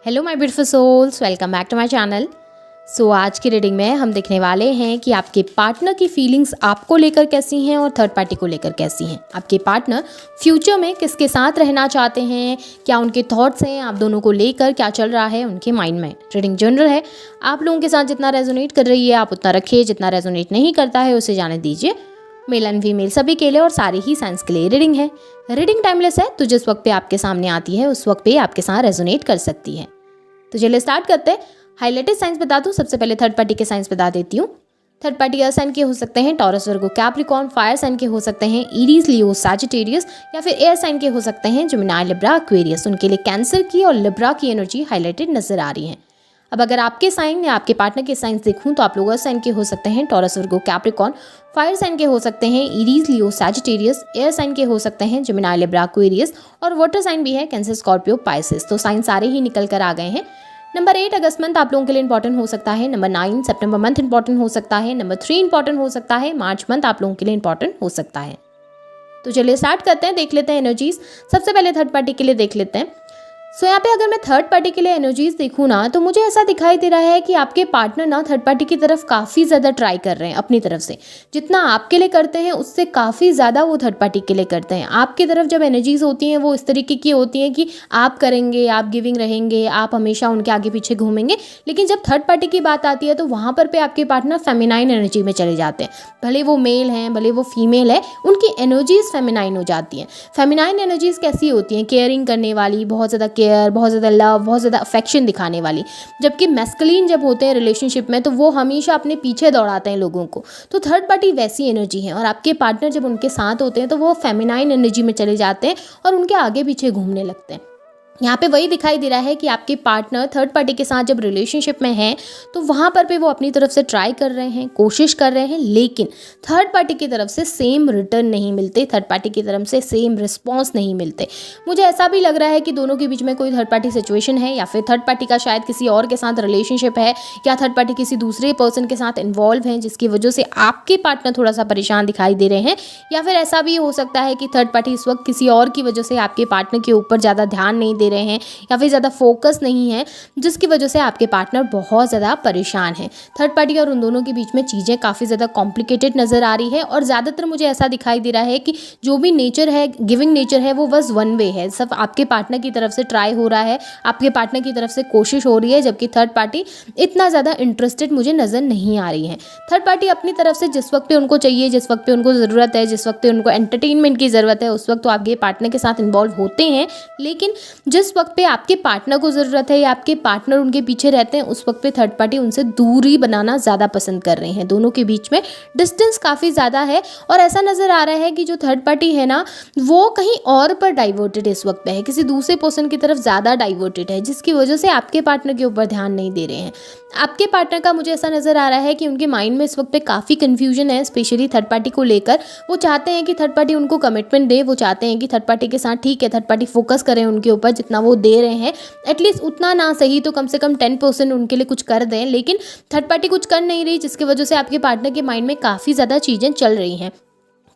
Hello my beautiful souls, welcome back to my channel. So आज की reading में हम देखने वाले हैं कि आपके पार्टनर की फीलिंग्स आपको लेकर कैसी हैं और थर्ड पार्टी को लेकर कैसी हैं। आपके पार्टनर फ्यूचर में किसके साथ रहना चाहते हैं, क्या उनके थॉट्स हैं आप दोनों को लेकर, क्या चल रहा है उनके माइंड में। रीडिंग जनरल है, आप लोगों के साथ जितना रेजोनेट कर रही है आप उतना रखिए, जितना रेजोनेट नहीं करता है उसे जाने दीजिए। मेल एंड फीमेल सभी के लिए और सारे ही साइंस के लिए रीडिंग है। रीडिंग टाइमलेस है, तो जिस वक्त पे आपके सामने आती है उस वक्त पे आपके साथ रेजोनेट कर सकती है। तो चलिए स्टार्ट करते हैं। हाइलाइटेड साइंस बता दूं, सबसे पहले थर्ड पार्टी के साइंस बता देती हूँ। थर्ड पार्टी अर्थ साइन के हो सकते हैं, टॉरस, वर्गो, कैप्रिकॉर्न। फायर साइन के हो सकते हैं, एरीज, लियो, सैजिटेरियस, या फिर एयर साइन के हो सकते हैं, जेमिनी, लिब्रा, एक्वेरियस। उनके लिए कैंसर की और लिब्रा की एनर्जी हाईलाइटेड नजर आ रही है। अब अगर आपके साइन या आपके पार्टनर के साइंस देखूं तो आप लोग अर्थ साइन के हो सकते हैं, टॉरस, वर्गो, कैप्रिकॉर्न। फायर साइन के हो सकते हैं, एरीज, लियो, सैजिटेरियस। एयर साइन के हो सकते हैं, जेमिनी, लिब्रा, एक्वेरियस। और वाटर साइन भी है, कैंसर, स्कॉर्पियो, पाइसेस। तो साइन सारे ही निकल कर आ गए हैं। नंबर 8 अगस्त मंथ आप लोगों के लिए इंपॉर्टेंट हो सकता है। नंबर 9 सितंबर मंथ इंपॉर्टेंट हो सकता है। नंबर 3 इंपॉर्टेंट हो सकता है। मार्च मंथ आप लोगों के लिए इंपॉर्टेंट हो सकता है। तो चलिए स्टार्ट करते हैं, देख लेते हैं एनर्जीज। सबसे पहले थर्ड पार्टी के लिए देख लेते हैं। सो यहाँ पे अगर मैं थर्ड पार्टी के लिए एनर्जीज देखूँ ना, तो मुझे ऐसा दिखाई दे रहा है कि आपके पार्टनर ना थर्ड पार्टी की तरफ काफ़ी ज़्यादा ट्राई कर रहे हैं अपनी तरफ से। जितना आपके लिए करते हैं उससे काफ़ी ज़्यादा वो थर्ड पार्टी के लिए करते हैं। आपकी तरफ जब एनर्जीज होती हैं वो इस तरीके की होती हैं कि आप करेंगे, आप गिविंग रहेंगे, आप हमेशा उनके आगे पीछे घूमेंगे। लेकिन जब थर्ड पार्टी की बात आती है तो वहाँ पर पे आपके पार्टनर फेमिनाइन एनर्जी में चले जाते हैं। भले वो मेल हैं, भले वो फीमेल है, उनकी एनर्जीज फेमिनाइन हो जाती हैं। फेमिनाइन एनर्जीज कैसी होती हैं? केयरिंग करने वाली, बहुत ज़्यादा केयर, बहुत ज़्यादा लव, बहुत ज़्यादा अफेक्शन दिखाने वाली। जबकि मैस्कुलिन जब होते हैं रिलेशनशिप में तो वो हमेशा अपने पीछे दौड़ाते हैं लोगों को। तो थर्ड पार्टी वैसी एनर्जी है और आपके पार्टनर जब उनके साथ होते हैं तो वो फेमिनाइन एनर्जी में चले जाते हैं और उनके आगे पीछे घूमने लगते हैं। यहाँ पे वही दिखाई दे रहा है कि आपके पार्टनर थर्ड पार्टी के साथ जब रिलेशनशिप में हैं तो वहाँ पर भी वो अपनी तरफ से ट्राई कर रहे हैं, कोशिश कर रहे हैं, लेकिन थर्ड पार्टी की तरफ से सेम रिटर्न नहीं मिलते, थर्ड पार्टी की तरफ से सेम रिस्पॉन्स नहीं मिलते। मुझे ऐसा भी लग रहा है कि दोनों के बीच में कोई थर्ड पार्टी सिचुएशन है, या फिर थर्ड पार्टी का शायद किसी और के साथ रिलेशनशिप है, या थर्ड पार्टी किसी दूसरे पर्सन के साथ इन्वॉल्व है, जिसकी वजह से आपके पार्टनर थोड़ा सा परेशान दिखाई दे रहे हैं। या फिर ऐसा भी हो सकता है कि थर्ड पार्टी इस वक्त किसी और की वजह से आपके पार्टनर के ऊपर ज़्यादा ध्यान नहीं दे रहे हैं या फिर ज़्यादा फोकस नहीं है, जिसकी वजह से आपके पार्टनर बहुत ज़्यादा परेशान है। थर्ड पार्टी और उन दोनों के बीच में चीज़ें काफ़ी ज़्यादा कॉम्प्लिकेटेड नज़र आ रही है और ज़्यादातर मुझे ऐसा दिखाई दे रहा है कि जो भी नेचर है, गिविंग नेचर है, वो बस वन वे है। सब आपके पार्टनर की तरफ से ट्राई हो रहा है, आपके पार्टनर की तरफ से कोशिश हो रही है, जबकि थर्ड पार्टी इतना ज़्यादा इंटरेस्टेड मुझे नज़र नहीं आ रही है। थर्ड पार्टी अपनी तरफ से जिस वक्त पे उनको चाहिए, जिस वक्त पे उनको ज़रूरत है, जिस वक्त पे उनको एंटरटेनमेंट की ज़रूरत है, उस वक्त तो आपके पार्टनर के साथ इन्वॉल्व होते हैं। लेकिन जिस वक्त पे आपके पार्टनर को ज़रूरत है या आपके पार्टनर उनके पीछे रहते हैं, उस वक्त पे थर्ड पार्टी उनसे दूरी बनाना ज़्यादा पसंद कर रहे हैं। दोनों के बीच में डिस्टेंस काफ़ी ज़्यादा है और ऐसा नज़र आ रहा है कि जो थर्ड पार्टी है ना, वो कहीं और पर डाइवर्टेड इस वक्त पे है, किसी दूसरे पर्सन की तरफ ज़्यादा डाइवर्टेड है, जिसकी वजह से आपके पार्टनर के ऊपर ध्यान नहीं दे रहे हैं। आपके पार्टनर का मुझे ऐसा नज़र आ रहा है कि उनके माइंड में इस वक्त पे काफ़ी कन्फ्यूजन है, स्पेशली थर्ड पार्टी को लेकर। वो चाहते हैं कि थर्ड पार्टी उनको कमिटमेंट दे, वो चाहते हैं कि थर्ड पार्टी के साथ ठीक है, थर्ड पार्टी फोकस करें उनके ऊपर, जितना वो दे रहे हैं एटलीस्ट उतना ना सही तो कम से कम 10% उनके लिए कुछ कर दें। लेकिन थर्ड पार्टी कुछ कर नहीं रही, जिसकी वजह से आपके पार्टनर के माइंड में काफ़ी ज़्यादा चीज़ें चल रही हैं।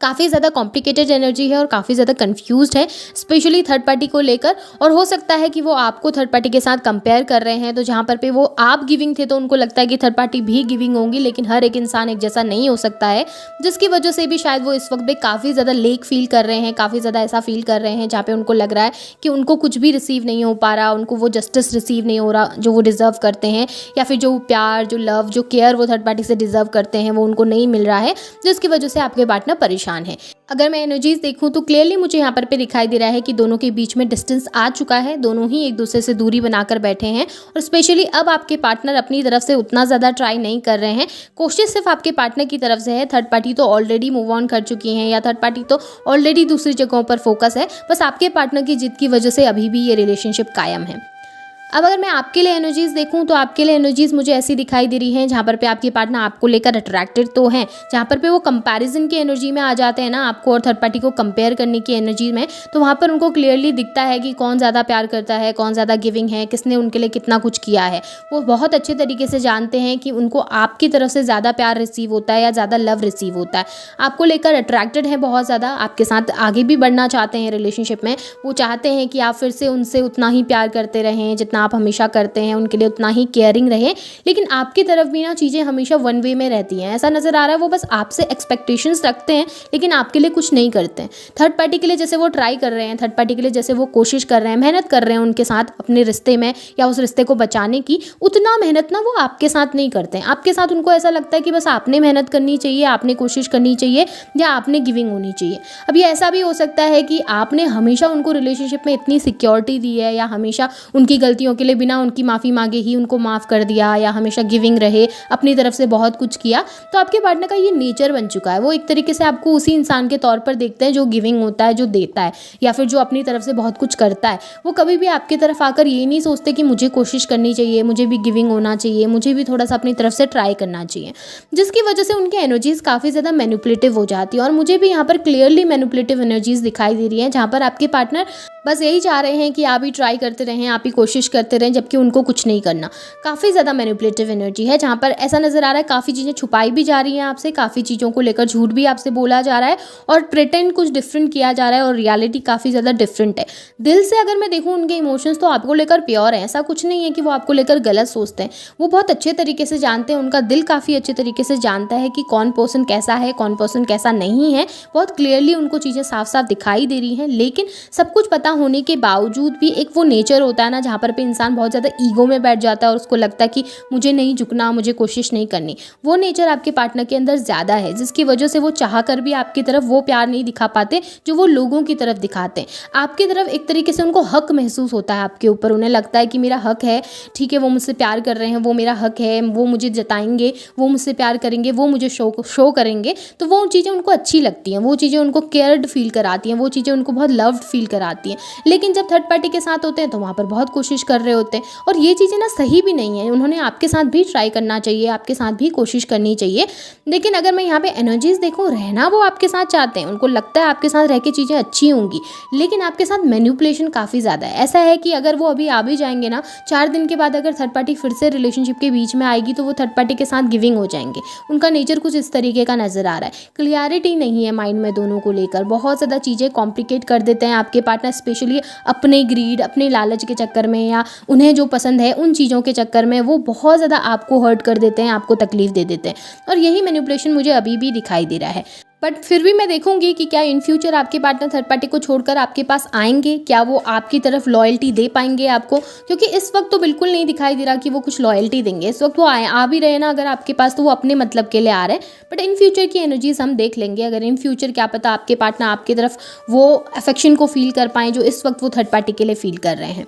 काफ़ी ज़्यादा कॉम्प्लिकेटेड एनर्जी है और काफ़ी ज़्यादा कंफ्यूज्ड है, स्पेशली थर्ड पार्टी को लेकर। और हो सकता है कि वो आपको थर्ड पार्टी के साथ कंपेयर कर रहे हैं, तो जहाँ पर पे वो आप गिविंग थे तो उनको लगता है कि थर्ड पार्टी भी गिविंग होंगी, लेकिन हर एक इंसान एक जैसा नहीं हो सकता है, जिसकी वजह से भी शायद वो इस वक्त पे काफ़ी ज़्यादा लेक फील कर रहे हैं, काफ़ी ज़्यादा ऐसा फील कर रहे हैं जहाँ पे उनको लग रहा है कि उनको कुछ भी रिसीव नहीं हो पा रहा, उनको वो जस्टिस रिसीव नहीं हो रहा जो वो डिज़र्व करते हैं, या फिर जो प्यार, जो लव, जो केयर वो थर्ड पार्टी से डिज़र्व करते हैं वो उनको नहीं मिल रहा है, जिसकी वजह से आपके पार्टनर परेशान है। अगर मैं एनर्जीज देखूं तो क्लियरली मुझे यहाँ पर पे दिखाई दे रहा है कि दोनों के बीच में डिस्टेंस आ चुका है, दोनों ही एक दूसरे से दूरी बनाकर बैठे हैं और स्पेशली अब आपके पार्टनर अपनी तरफ से उतना ज़्यादा ट्राई नहीं कर रहे हैं। कोशिश सिर्फ आपके पार्टनर की तरफ से है, थर्ड पार्टी तो ऑलरेडी मूव ऑन कर चुकी हैं या थर्ड पार्टी तो ऑलरेडी दूसरी जगहों पर फोकस है। बस आपके पार्टनर की जिद की वजह से अभी भी ये रिलेशनशिप कायम है। अब अगर मैं आपके लिए एनर्जीज देखूं तो आपके लिए एनर्जीज मुझे ऐसी दिखाई दे रही हैं जहाँ पर पे आपके पार्टनर आपको लेकर अट्रैक्टेड तो हैं, जहाँ पर पे वो कंपैरिजन की एनर्जी में आ जाते हैं ना, आपको और थर्ड पार्टी को कंपेयर करने की एनर्जी में, तो वहाँ पर उनको क्लियरली दिखता है कि कौन ज़्यादा प्यार करता है, कौन ज़्यादा गिविंग है, किसने उनके लिए कितना कुछ किया है। वो बहुत अच्छे तरीके से जानते हैं कि उनको आपकी तरफ से ज़्यादा प्यार रिसीव होता है या ज़्यादा लव रिसीव होता है, आपको लेकर अट्रैक्टेड है बहुत ज़्यादा, आपके साथ आगे भी बढ़ना चाहते हैं रिलेशनशिप में। वो चाहते हैं कि आप फिर से उनसे उतना ही प्यार करते रहें जितना जितना आप हमेशा करते हैं उनके लिए उतना ही केयरिंग रहे, लेकिन आपकी तरफ भी ना चीज़ें हमेशा वन वे में रहती हैं। ऐसा नज़र आ रहा है वो बस आपसे एक्सपेक्टेशंस रखते हैं लेकिन आपके लिए कुछ नहीं करते हैं। थर्ड पार्टी के लिए जैसे वो ट्राई कर रहे हैं, थर्ड पार्टी के लिए जैसे वो कोशिश कर रहे हैं, मेहनत कर रहे हैं उनके साथ अपने रिश्ते में या उस रिश्ते को बचाने की, उतना मेहनत ना वो आपके साथ नहीं करते हैं। आपके साथ उनको ऐसा लगता है कि बस आपने मेहनत करनी चाहिए, आपने कोशिश करनी चाहिए या आपने गिविंग होनी चाहिए। अब ये ऐसा भी हो सकता है कि आपने हमेशा उनको रिलेशनशिप में इतनी सिक्योरिटी दी है या हमेशा उनकी गलतियों के लिए बिना उनकी माफ़ी मांगे ही उनको माफ़ कर दिया या हमेशा गिविंग रहे, अपनी तरफ से बहुत कुछ किया, तो आपके पार्टनर का ये नेचर बन चुका है। वो एक तरीके से आपको उसी इंसान के तौर पर देखते हैं जो गिविंग होता है, जो देता है या फिर जो अपनी तरफ से बहुत कुछ करता है। वो कभी भी आपकी तरफ आकर ये नहीं सोचते कि मुझे कोशिश करनी चाहिए, मुझे भी गिविंग होना चाहिए, मुझे भी थोड़ा सा अपनी तरफ से ट्राई करना चाहिए, जिसकी वजह से उनकी एनर्जीज काफ़ी ज़्यादा मैनिपुलेटिव हो जाती है। और मुझे भी यहाँ पर क्लियरली मैनिपुलेटिव एनर्जीज दिखाई दे रही हैं, जहाँ पर आपके पार्टनर बस यही चाह रहे हैं कि आप ही ट्राई करते रहें, आप ही कोशिश करते रहें, जबकि उनको कुछ नहीं करना। काफ़ी ज़्यादा मैनिपुलेटिव एनर्जी है, जहाँ पर ऐसा नज़र आ रहा है काफ़ी चीज़ें छुपाई भी जा रही हैं आपसे, काफ़ी चीज़ों को लेकर झूठ भी आपसे बोला जा रहा है और प्रिटेंड कुछ डिफरेंट किया जा रहा है और रियलिटी काफ़ी ज़्यादा डिफरेंट है। दिल से अगर मैं देखूँ उनके इमोशंस तो आपको लेकर प्योर है, ऐसा कुछ नहीं है कि वो आपको लेकर गलत सोचते हैं। वो बहुत अच्छे तरीके से जानते हैं, उनका दिल काफ़ी अच्छे तरीके से जानता है कि कौन पर्सन कैसा है, कौन पर्सन कैसा नहीं है। बहुत क्लियरली उनको चीज़ें साफ साफ दिखाई दे रही हैं, लेकिन सब कुछ पता होने के बावजूद भी एक वो नेचर होता है ना, जहाँ पर इंसान बहुत ज़्यादा ईगो में बैठ जाता है और उसको लगता है कि मुझे नहीं झुकना, मुझे कोशिश नहीं करनी। वो नेचर आपके पार्टनर के अंदर ज़्यादा है, जिसकी वजह से वो चाह कर भी आपकी तरफ वो प्यार नहीं दिखा पाते जो वो लोगों की तरफ दिखाते हैं। आपकी तरफ एक तरीके से उनको हक महसूस होता है आपके ऊपर, उन्हें लगता है कि मेरा हक है, ठीक है, वो मुझसे प्यार कर रहे हैं, वो मेरा हक है, वो मुझे जताएंगे, वो मुझसे प्यार करेंगे, वो मुझे शो करेंगे, तो वो चीज़ें उनको अच्छी लगती हैं, वो चीज़ें उनको केयर्ड फील कराती हैं, वो चीज़ें उनको बहुत लव्ड फील कराती हैं। लेकिन जब थर्ड पार्टी के साथ होते हैं तो वहाँ पर बहुत कोशिश कर रहे होते हैं और ये चीज़ें ना सही भी नहीं है। उन्होंने आपके साथ भी ट्राई करना चाहिए, आपके साथ भी कोशिश करनी चाहिए। लेकिन अगर मैं यहाँ पे एनर्जीज देखूँ, रहना वो आपके साथ चाहते हैं, उनको लगता है आपके साथ रह के चीज़ें अच्छी होंगी, लेकिन आपके साथ मैनिपुलेशन काफ़ी ज़्यादा है। ऐसा है कि अगर वो अभी आ भी जाएंगे ना, 4 दिन के बाद अगर थर्ड पार्टी फिर से रिलेशनशिप के बीच में आएगी तो वो थर्ड पार्टी के साथ गिविंग हो जाएंगे। उनका नेचर कुछ इस तरीके का नज़र आ रहा है। क्लियरिटी नहीं है माइंड में दोनों को लेकर, बहुत ज़्यादा चीज़ें कॉम्प्लिकेट कर देते हैं आपके पार्टनर, स्पेशली अपने ग्रीड, अपने लालच के चक्कर में या उन्हें जो पसंद है उन चीज़ों के चक्कर में वो बहुत ज़्यादा आपको हर्ट कर देते हैं, आपको तकलीफ दे देते हैं। और यही मैनिपुलेशन मुझे अभी भी दिखाई दे रहा है। बट फिर भी मैं देखूंगी कि क्या इन फ्यूचर आपके पार्टनर थर्ड पार्टी को छोड़कर आपके पास आएंगे, क्या वो आपकी तरफ लॉयल्टी दे पाएंगे आपको, क्योंकि इस वक्त तो बिल्कुल नहीं दिखाई दे रहा कि वो कुछ लॉयल्टी देंगे। इस वक्त वो आ भी रहे ना अगर आपके पास, तो वो अपने मतलब के लिए आ रहे हैं। बट इन फ्यूचर की एनर्जीज हम देख लेंगे। अगर इन फ्यूचर क्या पता आपके पार्टनर आपकी तरफ वो अफेक्शन को फील कर पाएँ जो इस वक्त वो थर्ड पार्टी के लिए फील कर रहे हैं।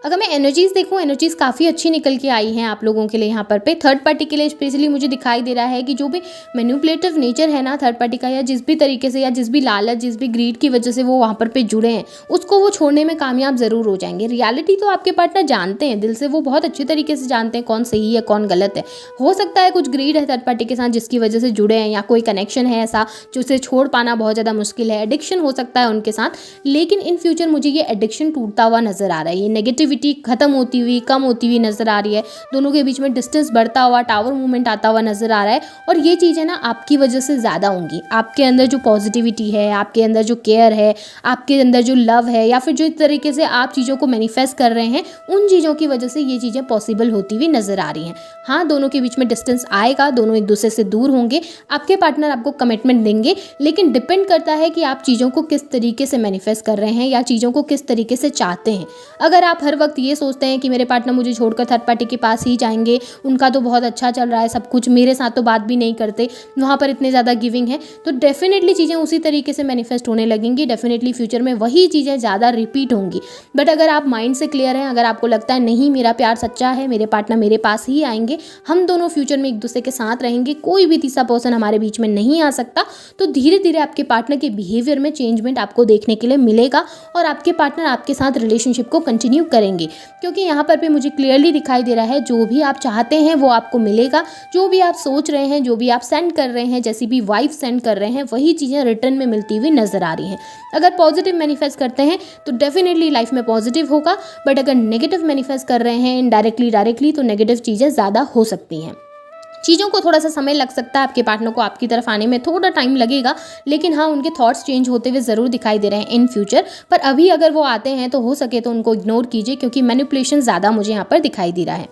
अगर मैं एनर्जीज़ देखूँ, एनर्जीज़ काफ़ी अच्छी निकल के आई हैं आप लोगों के लिए। यहाँ पर पे थर्ड पार्टी के लिए स्पेशली मुझे दिखाई दे रहा है कि जो भी मैनिपुलेटिव नेचर है ना थर्ड पार्टी का, या जिस भी तरीके से या जिस भी लालच, जिस भी ग्रीड की वजह से वो वहाँ पर पे जुड़े हैं, उसको वो छोड़ने में कामयाब ज़रूर हो जाएंगे। रियलिटी तो आपके पार्टनर जानते हैं, दिल से वो बहुत अच्छे तरीके से जानते हैं कौन सही है कौन गलत है। हो सकता है कुछ ग्रीड है थर्ड पार्टी के साथ जिसकी वजह से जुड़े हैं, या कोई कनेक्शन है ऐसा जो उसे छोड़ पाना बहुत ज़्यादा मुश्किल है, एडिक्शन हो सकता है उनके साथ। लेकिन इन फ्यूचर मुझे ये एडिक्शन टूटता हुआ नज़र आ रहा है, ये नेगेटिविटी खत्म होती हुई, कम होती हुई नजर आ रही है। दोनों के बीच में डिस्टेंस बढ़ता हुआ, टावर मूवमेंट आता हुआ नजर आ रहा है। और ये चीज़ें ना आपकी वजह से ज़्यादा होंगी। आपके अंदर जो पॉजिटिविटी है, आपके अंदर जो केयर है, आपके अंदर जो लव है, या फिर जो इस तरीके से आप चीज़ों को मैनिफेस्ट कर रहे हैं, उन चीज़ों की वजह से ये चीज़ें पॉसिबल होती हुई नजर आ रही हैं। हाँ, दोनों के बीच में डिस्टेंस आएगा, दोनों एक दूसरे से दूर होंगे, आपके पार्टनर आपको कमिटमेंट देंगे, लेकिन डिपेंड करता है कि आप चीज़ों को किस तरीके से मैनिफेस्ट कर रहे हैं या चीज़ों को किस तरीके से चाहते हैं। अगर आप हर वक्त ये सोचते हैं कि मेरे पार्टनर मुझे छोड़कर थर्ड पार्टी के पास ही जाएंगे, उनका तो बहुत अच्छा चल रहा है सब कुछ, मेरे साथ तो बात भी नहीं करते, वहाँ पर इतने ज़्यादा गिविंग है, तो डेफिनेटली चीज़ें उसी तरीके से मैनिफेस्ट होने लगेंगी। डेफिनेटली फ्यूचर में वही चीज़ें ज़्यादा रिपीट होंगी। बट अगर आप माइंड से क्लियर हैं, अगर आपको लगता है नहीं मेरा प्यार सच्चा है, मेरे पार्टनर मेरे पास ही आएंगे, हम दोनों फ्यूचर में एक दूसरे के साथ रहेंगे, कोई भी तीसरा पर्सन हमारे बीच में नहीं आ सकता, तो धीरे धीरे आपके पार्टनर के बिहेवियर में चेंजमेंट आपको देखने के लिए मिलेगा और आपके पार्टनर आपके साथ रिलेशनशिप को कंटिन्यू करेंगे। क्योंकि यहाँ पर भी मुझे क्लियरली दिखाई दे रहा है जो भी आप चाहते हैं वो आपको मिलेगा, जो भी आप सोच रहे हैं, जो भी आप सेंड कर रहे हैं, जैसी भी वाइफ सेंड कर रहे हैं, वही चीज़ें रिटर्न में मिलती हुई नजर आ रही हैं। अगर पॉजिटिव मैनिफेस्ट करते हैं तो डेफिनेटली लाइफ में पॉजिटिव होगा, बट अगर नेगेटिव मैनिफेस्ट कर रहे हैं इनडायरेक्टली डायरेक्टली, तो नेगेटिव चीज़ें ज़्यादा हो सकती हैं। चीज़ों को थोड़ा सा समय लग सकता है, आपके पार्टनर को आपकी तरफ आने में थोड़ा टाइम लगेगा, लेकिन हाँ, उनके थॉट्स चेंज होते हुए ज़रूर दिखाई दे रहे हैं इन फ्यूचर। पर अभी अगर वो आते हैं तो हो सके तो उनको इग्नोर कीजिए, क्योंकि मैनिपुलेशन ज़्यादा मुझे यहाँ पर दिखाई दे रहा है।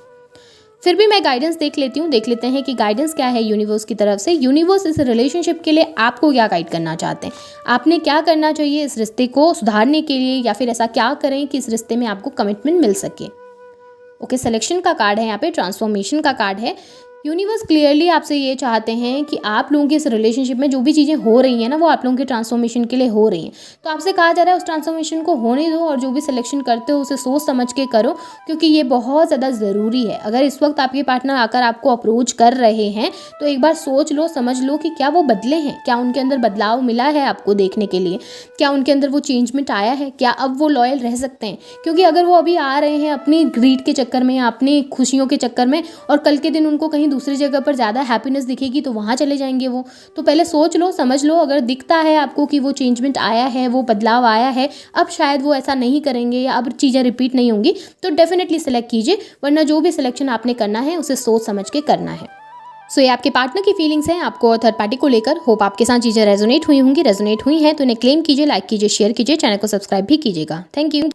फिर भी मैं गाइडेंस देख लेते हैं कि गाइडेंस क्या है यूनिवर्स की तरफ से। यूनिवर्स इस रिलेशनशिप के लिए आपको क्या गाइड करना चाहते हैं, आपने क्या करना चाहिए इस रिश्ते को सुधारने के लिए, या फिर ऐसा क्या करें कि इस रिश्ते में आपको कमिटमेंट मिल सके। ओके, सिलेक्शन का कार्ड है यहाँ पे, ट्रांसफॉर्मेशन का कार्ड है। यूनिवर्स क्लियरली आपसे ये चाहते हैं कि आप लोगों की इस रिलेशनशिप में जो भी चीज़ें हो रही हैं ना, वो आप लोगों के ट्रांसफॉर्मेशन के लिए हो रही हैं। तो आपसे कहा जा रहा है उस ट्रांसफॉर्मेशन को होने दो, और जो भी सिलेक्शन करते हो उसे सोच समझ के करो, क्योंकि ये बहुत ज़्यादा ज़रूरी है। अगर इस वक्त आपके पार्टनर आकर आपको अप्रोच कर रहे हैं तो एक बार सोच लो, समझ लो कि क्या वो बदले हैं, क्या उनके अंदर बदलाव मिला है आपको देखने के लिए, क्या उनके अंदर वो चेंजमेंट आया है, क्या अब वो लॉयल रह सकते हैं। क्योंकि अगर वो अभी आ रहे हैं अपनी ग्रीड के चक्कर में या अपनी खुशियों के चक्कर में, और कल के दिन उनको कहीं दूसरी जगह पर ज़्यादा हैप्पीनेस दिखेगी तो वहाँ चले जाएंगे वो। तो पहले सोच लो, समझ लो, अगर दिखता है आपको कि वो चेंजमेंट आया है, वो बदलाव आया है, अब शायद वो ऐसा नहीं करेंगे या अब चीज़ें रिपीट नहीं होंगी, तो डेफिनेटली सिलेक्ट कीजिए। वरना जो भी सिलेक्शन आपने करना है उसे सोच समझ के करना है। सो ये आपके पार्टनर की फीलिंग्स हैं आपको और थर्ड पार्टी को लेकर। होप आपके साथ चीज़ें रेजोनेट हुई होंगी। रेजोनेट हुई हैं तो इन्हें क्लेम कीजिए, लाइक कीजिए, शेयर कीजिए, चैनल को सब्सक्राइब भी कीजिएगा। Thank you.